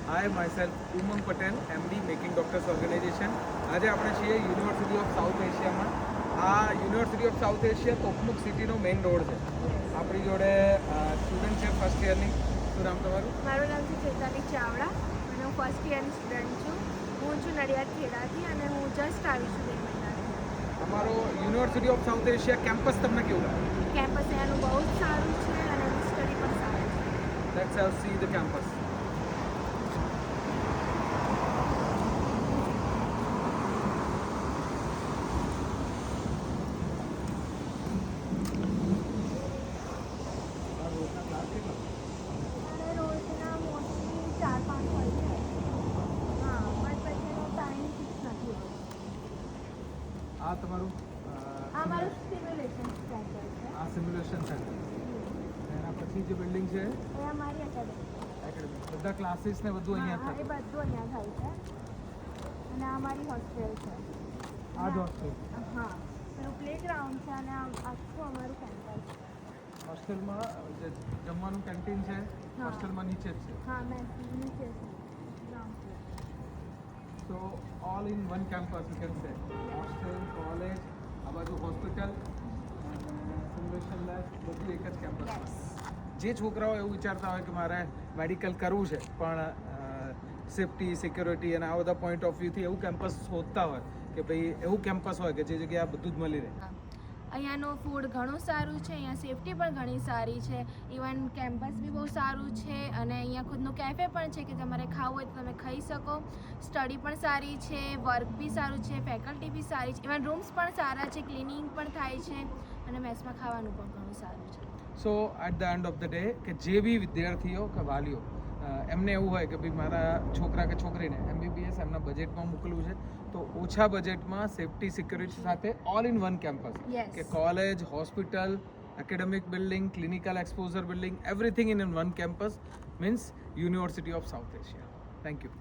હાય myself Umang Patel MD Making Doctors Organisation. આજે આપણે છીએ યુનિવર્સિટી ઓફ સાઉથ એશિયામાં. આ યુનિવર્સિટી ઓફ સાઉથ એશિયા તોકમુક સિટીનો મેઇન રોડ છે. આપણી જોડે સ્ટુડન્ટ છે ફર્સ્ટ યરની. શું નામ તમારું? મારું નામ છે ચેતાલી ચાવડા અને હું ફર્સ્ટ યરની સ્ટુડન્ટ છું. હું છું નડિયાદ ખેડાથી અને હું જસ્ટ આવી છું 2 મહિનાથી. અમારો university of South Asia campus તમને કેવું લાગે? કેમ્પસ અહીંયાનું બહુ જ સારું છે અને એનું સ્ટડી પણ સારું છે. Let's have see the campus. અને રોજના મોસ્ટલી 4-5 હોય છે. હા, પણ પછીનો ટાઈમ ફિક્સ નથી હોતો. આ તમારું આ મારું સિમ્યુલેશન સેન્ટર છે. આ સિમ્યુલેશન સેન્ટર. એના પછી જે બિલ્ડિંગ છે એ અમારી એકેડમી. બધા ક્લાસીસ ને બધું અહીંયા એ થાય. બધું અહીંયા થાય છે. અને આ અમારી હોસ્ટેલ છે. આ જ હોસ્ટેલ. હા, પેલું પ્લેગ્રાઉન્ડ છે અને આખું અમારું કેમ્પસ. હોસ્ટેલમાં જે જમવાનું કેન્ટીન છે હોસ્ટેલમાં નીચે જ છે. હા, મેં નીચે છે ground floor. So all in one campus you can say. Hostel, college, આ બાજુ હોસ્પિટલ, સિમ્યુલેશન લેબ, બધું એક જ કેમ્પસમાં. જે છોકરાઓ એવું વિચારતા હોય કે મારે મેડિકલ કરવું છે પણ સેફટી, સિક્યોરિટી અને આ બધા પોઈન્ટ ઓફ વ્યૂથી એવું કેમ્પસ શોધતા હોય કે ભાઈ એવું કેમ્પસ હોય કે જે જગ્યાએ આ બધું જ મળી રહે. અહીંયાનું ફૂડ ઘણું સારું છે. અહીંયા સેફટી પણ ઘણી સારી છે. ઇવન કેમ્પસ બી બહુ સારું છે અને અહીંયા ખુદનું કેફે પણ છે કે તમારે ખાવું હોય તો તમે ખાઈ શકો. સ્ટડી પણ સારી છે, વર્ક બી સારું છે, ફેકલ્ટી બી સારી છે, ઇવન રૂમ્સ પણ સારા છે, ક્લિનિંગ પણ થાય છે અને મેસમાં ખાવાનું પણ ઘણું સારું છે. So at the end of the day કે જે બી વિદ્યાર્થીઓ કે વાલીઓ એમને એવું હોય કે ભાઈ મારા છોકરા કે છોકરીને MBBS એમના બજેટમાં મોકલવું છે તો ઓછા બજેટમાં સેફટી, સિક્યોરિટી સાથે all in one campus Yes. કે college, hospital, academic building, clinical exposure building, everything in one campus means university of South Asia. Thank you.